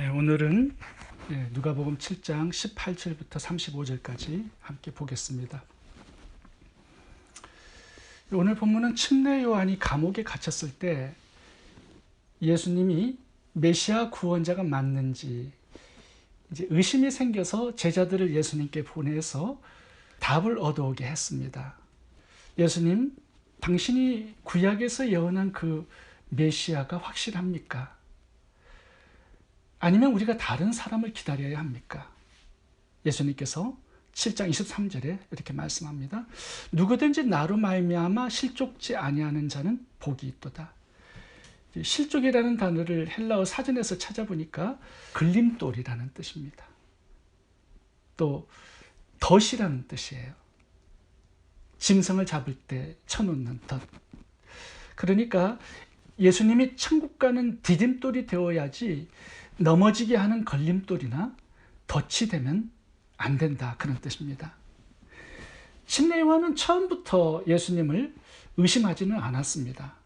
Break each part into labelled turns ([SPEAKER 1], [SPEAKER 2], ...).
[SPEAKER 1] 오늘은 누가복음 7장 18절부터 35절까지 함께 보겠습니다. 오늘 본문은 침례 요한이 감옥에 갇혔을 때 예수님이 메시아 구원자가 맞는지 이제 의심이 생겨서 제자들을 예수님께 보내서 답을 얻어오게 했습니다. 예수님, 당신이 구약에서 예언한 그 메시아가 확실합니까? 아니면 우리가 다른 사람을 기다려야 합니까? 예수님께서 7장 23절에 이렇게 말씀합니다. 누구든지 나로 말미암아 실족지 아니하는 자는 복이 있도다. 실족이라는 단어를 헬라어 사전에서 찾아보니까 걸림돌이라는 뜻입니다. 또 덫이라는 뜻이에요. 짐승을 잡을 때 쳐놓는 덫. 그러니까 예수님이 천국 가는 디딤돌이 되어야지 넘어지게 하는 걸림돌이나 덫이 되면 안 된다, 그런 뜻입니다. 침례 요한은 처음부터 예수님을 의심하지는 않았습니다.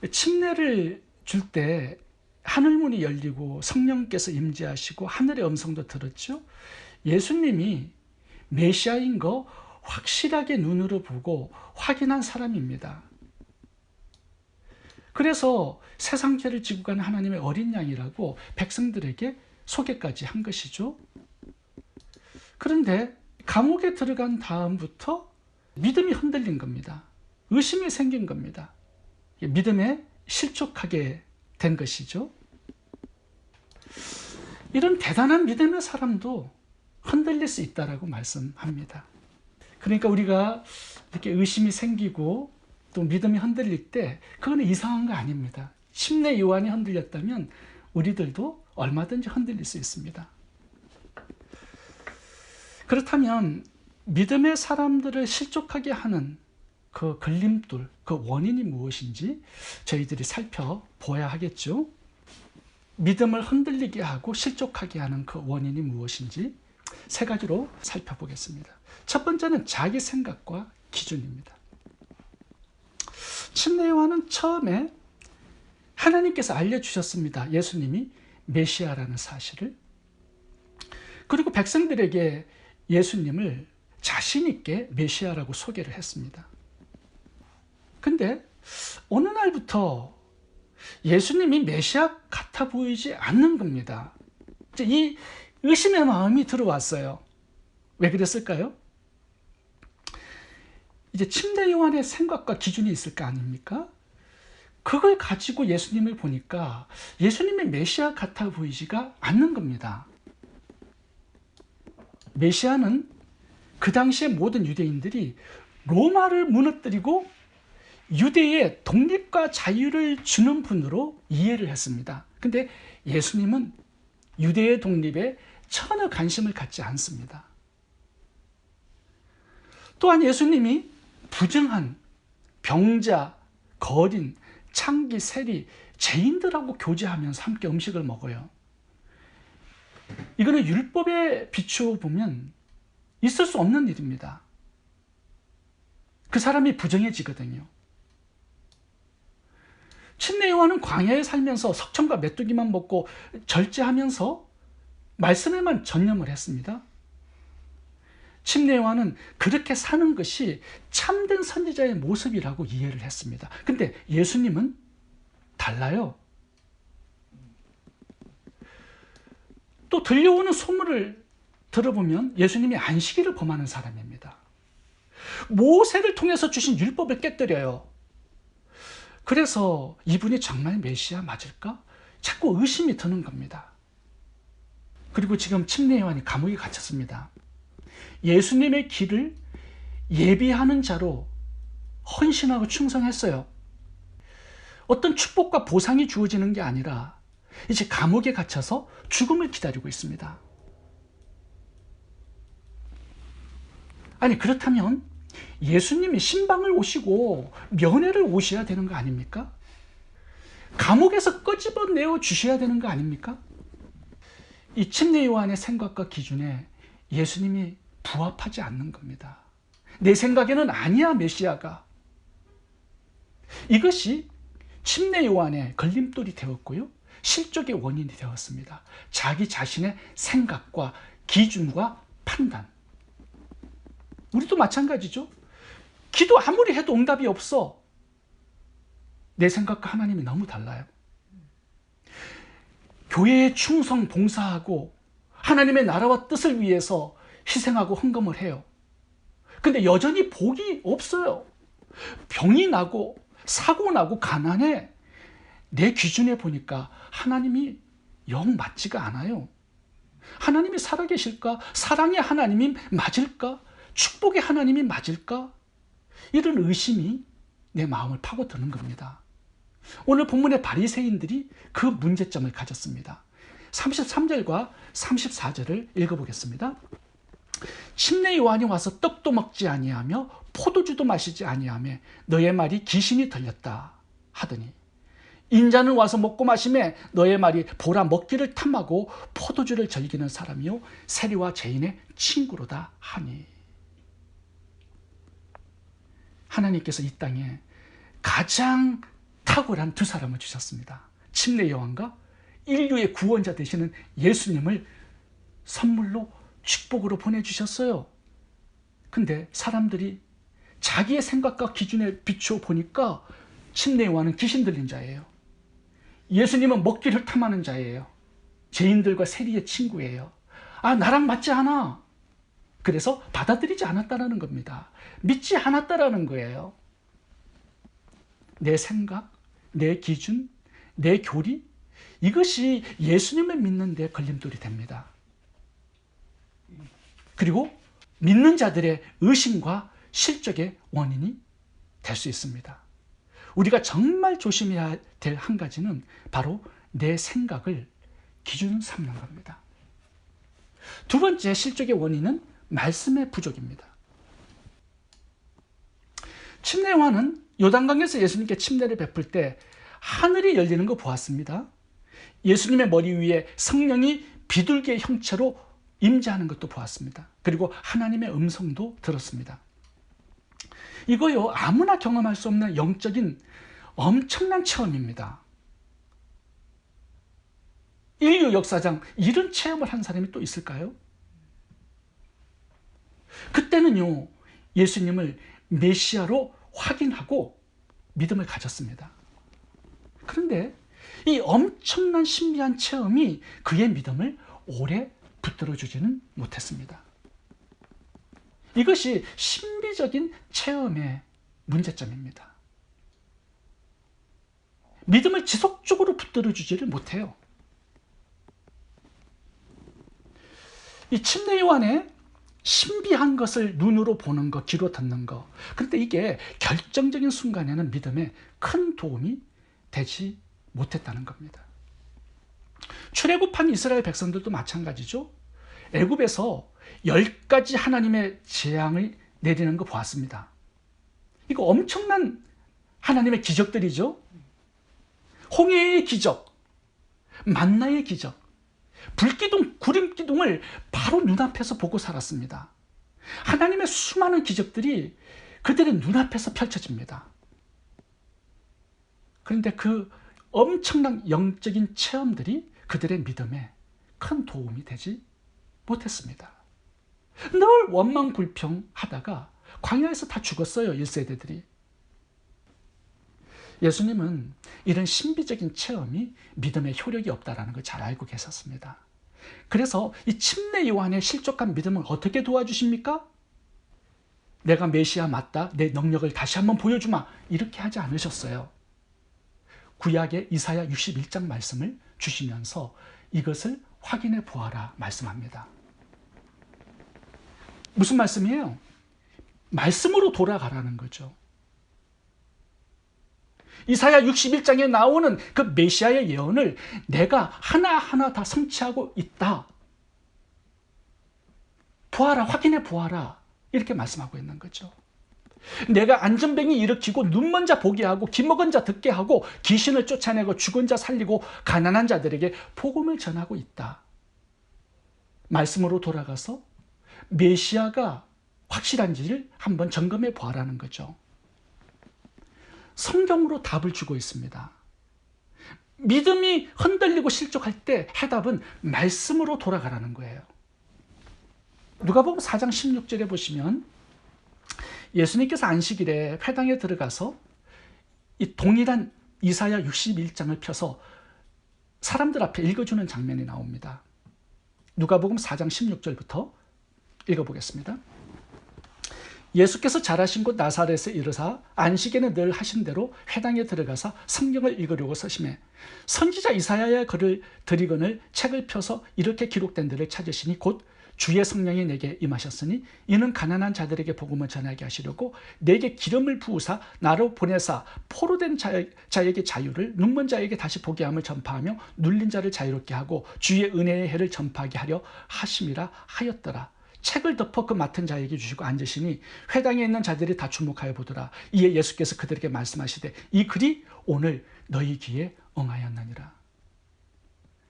[SPEAKER 1] 침례를 줄 때 하늘문이 열리고 성령께서 임재하시고 하늘의 음성도 들었죠. 예수님이 메시아인 거 확실하게 눈으로 보고 확인한 사람입니다. 그래서 세상 죄를 지고 가는 하나님의 어린 양이라고 백성들에게 소개까지 한 것이죠. 그런데 감옥에 들어간 다음부터 믿음이 흔들린 겁니다. 의심이 생긴 겁니다. 믿음에 실족하게 된 것이죠. 이런 대단한 믿음의 사람도 흔들릴 수 있다라고 말씀합니다. 그러니까 우리가 이렇게 의심이 생기고 또 믿음이 흔들릴 때 그건 이상한 거 아닙니다. 침례 요한이 흔들렸다면 우리들도 얼마든지 흔들릴 수 있습니다. 그렇다면 믿음의 사람들을 실족하게 하는 그 걸림돌, 그 원인이 무엇인지 저희들이 살펴보아야 하겠죠. 믿음을 흔들리게 하고 실족하게 하는 그 원인이 무엇인지 세 가지로 살펴보겠습니다. 첫 번째는 자기 생각과 기준입니다. 침례 요한은 처음에 하나님께서 알려주셨습니다. 예수님이 메시아라는 사실을. 그리고 백성들에게 예수님을 자신 있게 메시아라고 소개를 했습니다. 근데 어느 날부터 예수님이 메시아 같아 보이지 않는 겁니다. 이 의심의 마음이 들어왔어요. 왜 그랬을까요? 이제 침례 요한의 생각과 기준이 있을 거 아닙니까? 그걸 가지고 예수님을 보니까 예수님의 메시아 같아 보이지가 않는 겁니다. 메시아는 그 당시에 모든 유대인들이 로마를 무너뜨리고 유대의 독립과 자유를 주는 분으로 이해를 했습니다. 근데 예수님은 유대의 독립에 전혀 관심을 갖지 않습니다. 또한 예수님이 부정한 병자, 거린, 창기, 세리, 죄인들하고 교제하면서 함께 음식을 먹어요. 이거는 율법에 비추어 보면 있을 수 없는 일입니다. 그 사람이 부정해지거든요. 침례 요한은 광야에 살면서 석청과 메뚜기만 먹고 절제하면서 말씀에만 전념을 했습니다. 침례 요한은 그렇게 사는 것이 참된 선지자의 모습이라고 이해를 했습니다. 근데 예수님은 달라요. 또 들려오는 소문을 들어보면 예수님이 안식일을 범하는 사람입니다. 모세를 통해서 주신 율법을 깨뜨려요. 그래서 이분이 정말 메시아 맞을까? 자꾸 의심이 드는 겁니다. 그리고 지금 침례 요한이 감옥에 갇혔습니다. 예수님의 길을 예비하는 자로 헌신하고 충성했어요. 어떤 축복과 보상이 주어지는 게 아니라 이제 감옥에 갇혀서 죽음을 기다리고 있습니다. 아니, 그렇다면 예수님이 신방을 오시고 면회를 오셔야 되는 거 아닙니까? 감옥에서 끄집어내어 주셔야 되는 거 아닙니까? 이 침례 요한의 생각과 기준에 예수님이 부합하지 않는 겁니다. 내 생각에는 아니야, 메시아가. 이것이 침례 요한의 걸림돌이 되었고요. 실족의 원인이 되었습니다. 자기 자신의 생각과 기준과 판단. 우리도 마찬가지죠. 기도 아무리 해도 응답이 없어. 내 생각과 하나님이 너무 달라요. 교회에 충성 봉사하고 하나님의 나라와 뜻을 위해서 희생하고 헌금을 해요. 근데 여전히 복이 없어요. 병이 나고 사고 나고 가난해. 내 기준에 보니까 하나님이 영 맞지가 않아요. 하나님이 살아계실까? 사랑의 하나님이 맞을까? 축복의 하나님이 맞을까? 이런 의심이 내 마음을 파고드는 겁니다. 오늘 본문의 바리새인들이 그 문제점을 가졌습니다. 33절과 34절을 읽어보겠습니다. 침례 요한이 와서 떡도 먹지 아니하며 포도주도 마시지 아니하며 너의 말이 귀신이 들렸다 하더니 인자는 와서 먹고 마시매 너의 말이 보라 먹기를 탐하고 포도주를 즐기는 사람이요 세리와 죄인의 친구로다 하니. 하나님께서 이 땅에 가장 탁월한 두 사람을 주셨습니다. 침례 요한과 인류의 구원자 되시는 예수님을 선물로 축복으로 보내주셨어요. 근데 사람들이 자기의 생각과 기준에 비추어 보니까 침례 요한은 귀신 들린 자예요. 예수님은 먹기를 탐하는 자예요. 죄인들과 세리의 친구예요. 아, 나랑 맞지 않아. 그래서 받아들이지 않았다는 겁니다. 믿지 않았다는 거예요. 내 생각, 내 기준, 내 교리, 이것이 예수님을 믿는 데 걸림돌이 됩니다. 그리고 믿는 자들의 의심과 실족의 원인이 될 수 있습니다. 우리가 정말 조심해야 될 한 가지는 바로 내 생각을 기준 삼는 겁니다. 두 번째 실족의 원인은 말씀의 부족입니다. 침례 요한은 요단강에서 예수님께 침례를 베풀 때 하늘이 열리는 거 보았습니다. 예수님의 머리 위에 성령이 비둘기의 형체로 임재하는 것도 보았습니다. 그리고 하나님의 음성도 들었습니다. 이거요, 아무나 경험할 수 없는 영적인 엄청난 체험입니다. 인류 역사상 이런 체험을 한 사람이 또 있을까요? 그때는요, 예수님을 메시아로 확인하고 믿음을 가졌습니다. 그런데 이 엄청난 신비한 체험이 그의 믿음을 오래 붙들어주지는 못했습니다. 이것이 신비적인 체험의 문제점입니다. 믿음을 지속적으로 붙들어주지를 못해요. 이 침례 요한의 신비한 것을 눈으로 보는 것, 귀로 듣는 것. 그런데 이게 결정적인 순간에는 믿음에 큰 도움이 되지 못했다는 겁니다. 출애굽한 이스라엘 백성들도 마찬가지죠. 애굽에서 10가지 하나님의 재앙을 내리는 거 보았습니다. 이거 엄청난 하나님의 기적들이죠. 홍해의 기적, 만나의 기적, 불기둥, 구름기둥을 바로 눈앞에서 보고 살았습니다. 하나님의 수많은 기적들이 그들의 눈앞에서 펼쳐집니다. 그런데 그 엄청난 영적인 체험들이 그들의 믿음에 큰 도움이 되지 못했습니다. 늘 원망불평하다가 광야에서 다 죽었어요, 1세대들이. 예수님은 이런 신비적인 체험이 믿음에 효력이 없다는 걸 잘 알고 계셨습니다. 그래서 이 침례 요한의 실족한 믿음을 어떻게 도와주십니까? 내가 메시아 맞다, 내 능력을 다시 한번 보여주마, 이렇게 하지 않으셨어요. 구약의 이사야 61장 말씀을 주시면서 이것을 확인해 보아라 말씀합니다. 무슨 말씀이에요? 말씀으로 돌아가라는 거죠. 이사야 61장에 나오는 그 메시아의 예언을 내가 하나하나 다 성취하고 있다. 보아라, 확인해 보아라. 이렇게 말씀하고 있는 거죠. 내가 안전병이 일으키고 눈먼 자 보게 하고 귀먹은 자 듣게 하고 귀신을 쫓아내고 죽은 자 살리고 가난한 자들에게 복음을 전하고 있다. 말씀으로 돌아가서 메시아가 확실한지를 한번 점검해 보아라는 거죠. 성경으로 답을 주고 있습니다. 믿음이 흔들리고 실족할 때 해답은 말씀으로 돌아가라는 거예요. 누가복음 4장 16절에 보시면 예수님께서 안식일에 회당에 들어가서 이 동일한 이사야 61장을 펴서 사람들 앞에 읽어주는 장면이 나옵니다. 누가복음 4장 16절부터 읽어보겠습니다. 예수께서 자라신 곳 나사렛에 이르사 안식에는 늘 하신 대로 회당에 들어가서 성경을 읽으려고 서심해 선지자 이사야의 글을 드리거늘 책을 펴서 이렇게 기록된 데를 찾으시니 곧 주의 성령이 내게 임하셨으니 이는 가난한 자들에게 복음을 전하게 하시려고 내게 기름을 부으사 나로 보내사 포로된 자에게 자유를 눈먼 자에게 다시 보게 함을 전파하며 눌린 자를 자유롭게 하고 주의 은혜의 해를 전파하게 하려 하심이라 하였더라. 책을 덮어 그 맡은 자에게 주시고 앉으시니 회당에 있는 자들이 다 주목하여 보더라. 이에 예수께서 그들에게 말씀하시되 이 글이 오늘 너희 귀에 응하였느니라.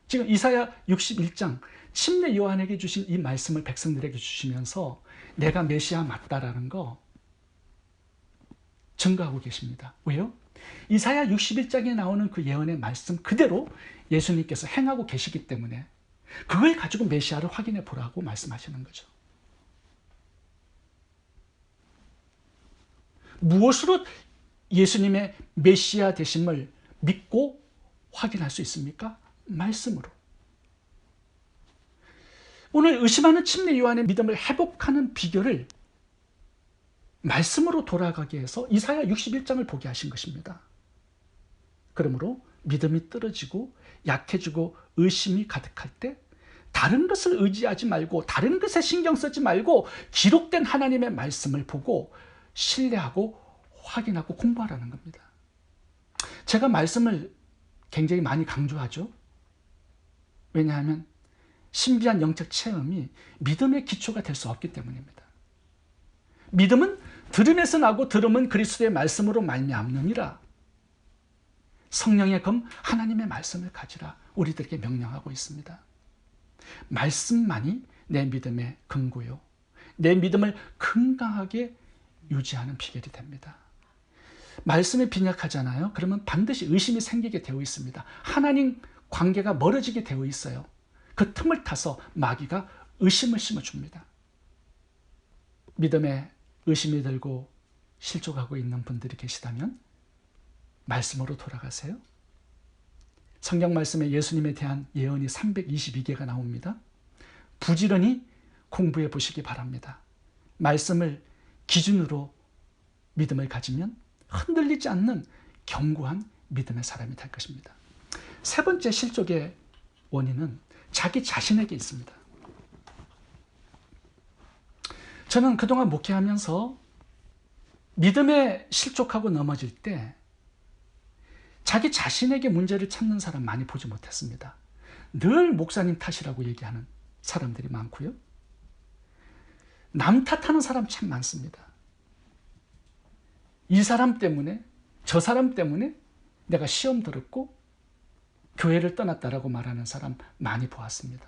[SPEAKER 1] 지금 이사야 61장 침례 요한에게 주신 이 말씀을 백성들에게 주시면서 내가 메시아 맞다라는 거 증거하고 계십니다. 왜요? 이사야 61장에 나오는 그 예언의 말씀 그대로 예수님께서 행하고 계시기 때문에 그걸 가지고 메시아를 확인해 보라고 말씀하시는 거죠. 무엇으로 예수님의 메시아 되심을 믿고 확인할 수 있습니까? 말씀으로. 오늘 의심하는 침례 요한의 믿음을 회복하는 비결을 말씀으로 돌아가게 해서 이사야 61장을 보게 하신 것입니다. 그러므로 믿음이 떨어지고 약해지고 의심이 가득할 때 다른 것을 의지하지 말고 다른 것에 신경 쓰지 말고 기록된 하나님의 말씀을 보고 신뢰하고 확인하고 공부하라는 겁니다. 제가 말씀을 굉장히 많이 강조하죠. 왜냐하면 신비한 영적 체험이 믿음의 기초가 될 수 없기 때문입니다. 믿음은 들음에서 나고 들음은 그리스도의 말씀으로 말미암느니라. 성령의 검 하나님의 말씀을 가지라 우리들에게 명령하고 있습니다. 말씀만이 내 믿음의 근거요. 내 믿음을 건강하게 유지하는 비결이 됩니다. 말씀이 빈약하잖아요. 그러면 반드시 의심이 생기게 되어 있습니다. 하나님 관계가 멀어지게 되어 있어요. 그 틈을 타서 마귀가 의심을 심어줍니다. 믿음에 의심이 들고 실족하고 있는 분들이 계시다면 말씀으로 돌아가세요. 성경 말씀에 예수님에 대한 예언이 322개가 나옵니다. 부지런히 공부해 보시기 바랍니다. 말씀을 기준으로 믿음을 가지면 흔들리지 않는 견고한 믿음의 사람이 될 것입니다. 세 번째 실족의 원인은 자기 자신에게 있습니다. 저는 그동안 목회하면서 믿음에 실족하고 넘어질 때 자기 자신에게 문제를 찾는 사람 많이 보지 못했습니다. 늘 목사님 탓이라고 얘기하는 사람들이 많고요. 남 탓하는 사람 참 많습니다. 이 사람 때문에 저 사람 때문에 내가 시험 들었고 교회를 떠났다라고 말하는 사람 많이 보았습니다.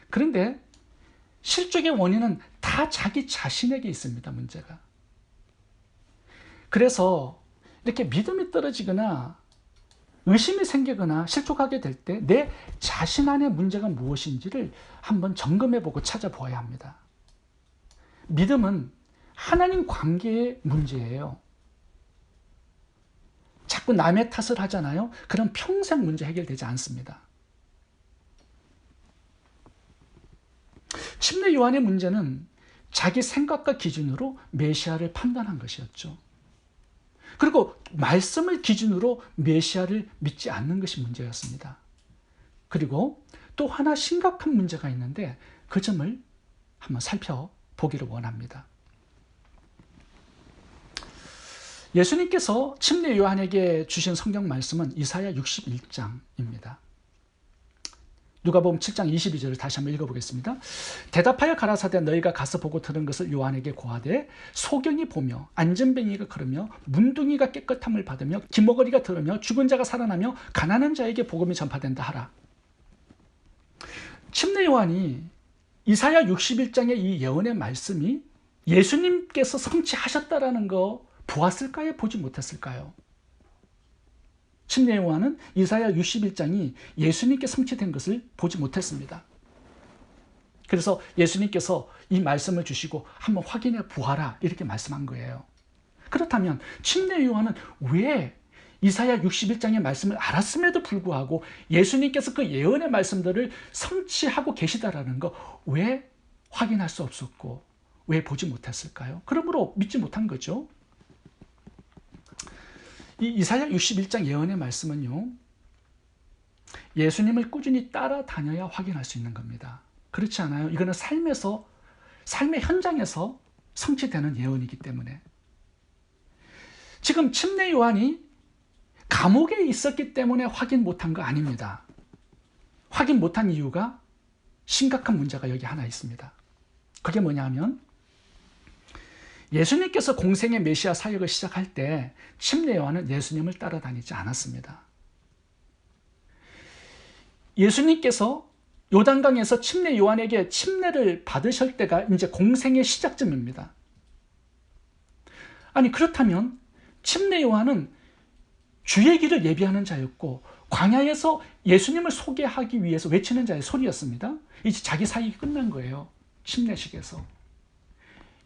[SPEAKER 1] 그런데 실족의 원인은 다 자기 자신에게 있습니다. 문제가. 그래서 이렇게 믿음이 떨어지거나 의심이 생기거나 실족하게 될 때 내 자신 안에 문제가 무엇인지를 한번 점검해보고 찾아보아야 합니다. 믿음은 하나님 관계의 문제예요. 자꾸 남의 탓을 하잖아요. 그럼 평생 문제 해결되지 않습니다. 침례 요한의 문제는 자기 생각과 기준으로 메시아를 판단한 것이었죠. 그리고 말씀을 기준으로 메시아를 믿지 않는 것이 문제였습니다. 그리고 또 하나 심각한 문제가 있는데 그 점을 한번 살펴보기를 원합니다. 예수님께서 침례 요한에게 주신 성경 말씀은 이사야 61장입니다. 누가복음 7장 22절을 다시 한번 읽어보겠습니다. 대답하여 가라사대 너희가 가서 보고 들은 것을 요한에게 고하되 소경이 보며 안전뱅이가 걸으며 문둥이가 깨끗함을 받으며 기머거리가 들으며 죽은 자가 살아나며 가난한 자에게 복음이 전파된다 하라. 침례 요한이 이사야 61장의 이 예언의 말씀이 예수님께서 성취하셨다라는 거 보았을까요? 보지 못했을까요? 침례 요한은 이사야 61장이 예수님께 성취된 것을 보지 못했습니다. 그래서 예수님께서 이 말씀을 주시고 한번 확인해 보아라 이렇게 말씀한 거예요. 그렇다면 침례 요한은 왜 이사야 61장의 말씀을 알았음에도 불구하고 예수님께서 그 예언의 말씀들을 성취하고 계시다라는 거 왜 확인할 수 없었고 왜 보지 못했을까요? 그러므로 믿지 못한 거죠. 이 이사야 61장 예언의 말씀은요, 예수님을 꾸준히 따라다녀야 확인할 수 있는 겁니다. 그렇지 않아요? 이거는 삶의 현장에서 성취되는 예언이기 때문에. 지금 침례 요한이 감옥에 있었기 때문에 확인 못한 거 아닙니다. 확인 못한 이유가 심각한 문제가 여기 하나 있습니다. 그게 뭐냐면 예수님께서 공생의 메시아 사역을 시작할 때 침례 요한은 예수님을 따라다니지 않았습니다. 예수님께서 요단강에서 침례 요한에게 침례를 받으실 때가 이제 공생의 시작점입니다. 아니 그렇다면 침례 요한은 주의 길을 예비하는 자였고 광야에서 예수님을 소개하기 위해서 외치는 자의 소리였습니다. 이제 자기 사역이 끝난 거예요. 침례식에서.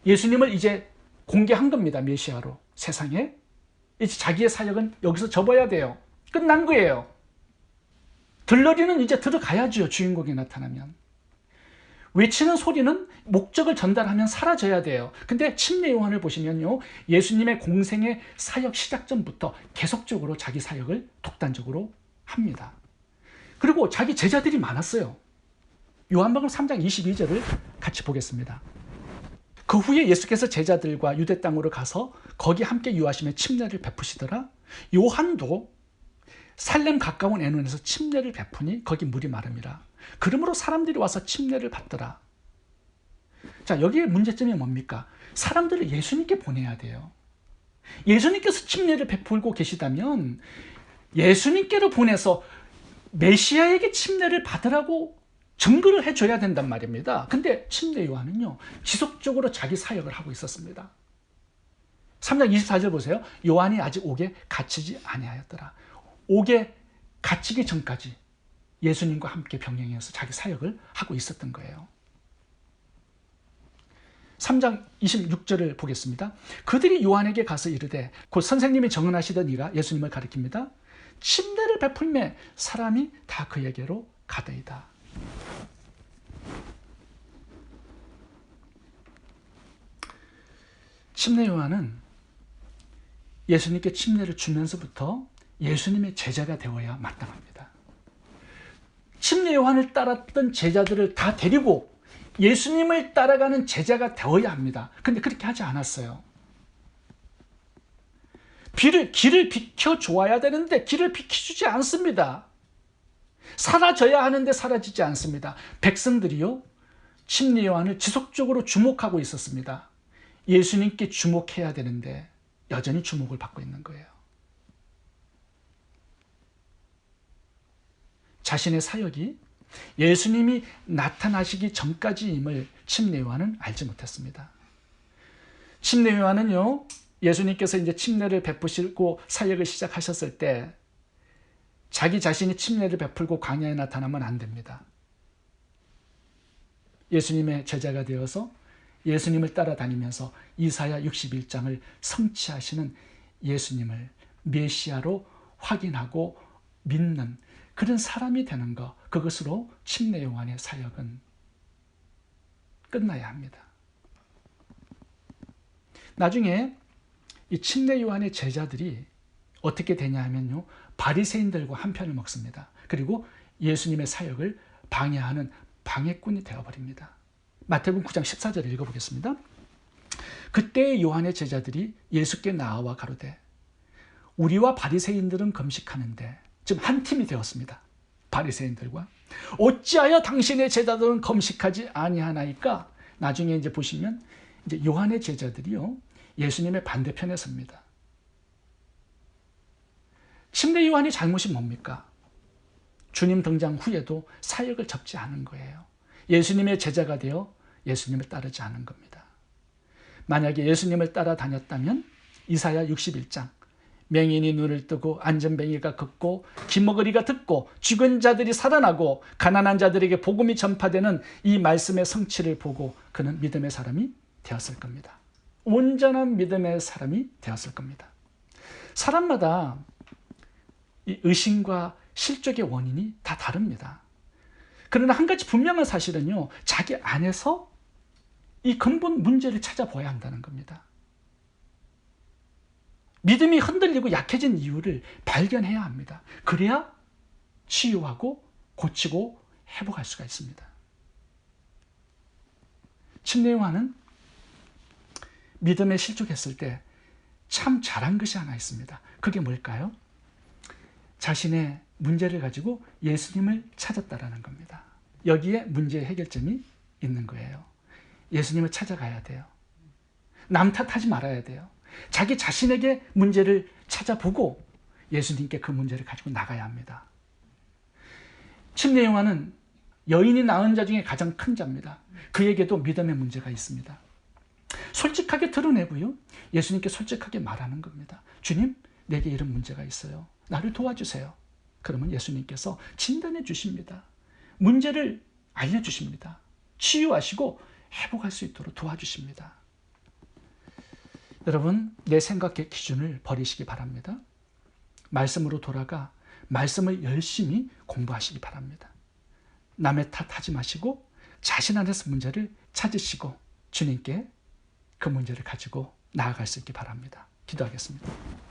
[SPEAKER 1] 예수님을 이제 공개한 겁니다. 메시아로 세상에. 이제 자기의 사역은 여기서 접어야 돼요. 끝난 거예요. 들러리는 이제 들어가야죠. 주인공이 나타나면. 외치는 소리는 목적을 전달하면 사라져야 돼요. 근데 침례 요한을 보시면요, 예수님의 공생의 사역 시작전부터 계속적으로 자기 사역을 독단적으로 합니다. 그리고 자기 제자들이 많았어요. 요한복음 3장 22절을 같이 보겠습니다. 그 후에 예수께서 제자들과 유대 땅으로 가서 거기 함께 유하시며 침례를 베푸시더라. 요한도 살렘 가까운 애논에서 침례를 베푸니 거기 물이 마름이라. 그러므로 사람들이 와서 침례를 받더라. 자, 여기에 문제점이 뭡니까? 사람들을 예수님께 보내야 돼요. 예수님께서 침례를 베풀고 계시다면 예수님께로 보내서 메시아에게 침례를 받으라고 증거를 해줘야 된단 말입니다. 근데 침례 요한은요, 지속적으로 자기 사역을 하고 있었습니다. 3장 24절 보세요. 요한이 아직 옥에 갇히지 아니하였더라. 옥에 갇히기 전까지 예수님과 함께 병행해서 자기 사역을 하고 있었던 거예요. 3장 26절을 보겠습니다. 그들이 요한에게 가서 이르되 곧 선생님이 정언하시던 이가 예수님을 가리킵니다. 침례를 베풀매 사람이 다 그에게로 가더이다. 침례 요한은 예수님께 침례를 주면서부터 예수님의 제자가 되어야 마땅합니다. 침례 요한을 따랐던 제자들을 다 데리고 예수님을 따라가는 제자가 되어야 합니다. 근데 그렇게 하지 않았어요. 길을 비켜줘야 되는데 길을 비켜주지 않습니다. 사라져야 하는데 사라지지 않습니다. 백성들이요, 침례 요한을 지속적으로 주목하고 있었습니다. 예수님께 주목해야 되는데 여전히 주목을 받고 있는 거예요. 자신의 사역이 예수님이 나타나시기 전까지임을 침례 요한은 알지 못했습니다. 침례 요한은요, 예수님께서 이제 침례를 베푸시고 사역을 시작하셨을 때 자기 자신이 침례를 베풀고 광야에 나타나면 안 됩니다. 예수님의 제자가 되어서 예수님을 따라다니면서 이사야 61장을 성취하시는 예수님을 메시아로 확인하고 믿는 그런 사람이 되는 것, 그것으로 침례 요한의 사역은 끝나야 합니다. 나중에 이 침례 요한의 제자들이 어떻게 되냐 하면요, 바리새인들과 한편을 먹습니다. 그리고 예수님의 사역을 방해하는 방해꾼이 되어버립니다. 마태복음 9장 14절을 읽어보겠습니다. 그때 요한의 제자들이 예수께 나와 가로되 우리와 바리새인들은 금식하는데, 지금 한 팀이 되었습니다. 바리새인들과 어찌하여 당신의 제자들은 금식하지 아니하나이까? 나중에 이제 보시면 이제 요한의 제자들이요, 예수님의 반대편에 섭니다. 침례 요한의 잘못이 뭡니까? 주님 등장 후에도 사역을 접지 않은 거예요. 예수님의 제자가 되어 예수님을 따르지 않은 겁니다. 만약에 예수님을 따라다녔다면 이사야 61장 맹인이 눈을 뜨고 안전뱅이가 걷고 기머거리가 듣고 죽은 자들이 살아나고 가난한 자들에게 복음이 전파되는 이 말씀의 성취를 보고 그는 믿음의 사람이 되었을 겁니다. 온전한 믿음의 사람이 되었을 겁니다. 사람마다 이 의심과 실족의 원인이 다 다릅니다. 그러나 한 가지 분명한 사실은요, 자기 안에서 이 근본 문제를 찾아봐야 한다는 겁니다. 믿음이 흔들리고 약해진 이유를 발견해야 합니다. 그래야 치유하고 고치고 회복할 수가 있습니다. 침례 요한은 믿음에 실족했을 때 참 잘한 것이 하나 있습니다. 그게 뭘까요? 자신의 문제를 가지고 예수님을 찾았다라는 겁니다. 여기에 문제의 해결점이 있는 거예요. 예수님을 찾아가야 돼요. 남 탓하지 말아야 돼요. 자기 자신에게 문제를 찾아보고 예수님께 그 문제를 가지고 나가야 합니다. 침례 요한은 여인이 낳은 자 중에 가장 큰 자입니다. 그에게도 믿음의 문제가 있습니다. 솔직하게 드러내고요, 예수님께 솔직하게 말하는 겁니다. 주님, 내게 이런 문제가 있어요. 나를 도와주세요. 그러면 예수님께서 진단해 주십니다. 문제를 알려주십니다. 치유하시고 회복할 수 있도록 도와주십니다. 여러분, 내 생각의 기준을 버리시기 바랍니다. 말씀으로 돌아가 말씀을 열심히 공부하시기 바랍니다. 남의 탓하지 마시고 자신 안에서 문제를 찾으시고 주님께 그 문제를 가지고 나아갈 수 있기 바랍니다. 기도하겠습니다.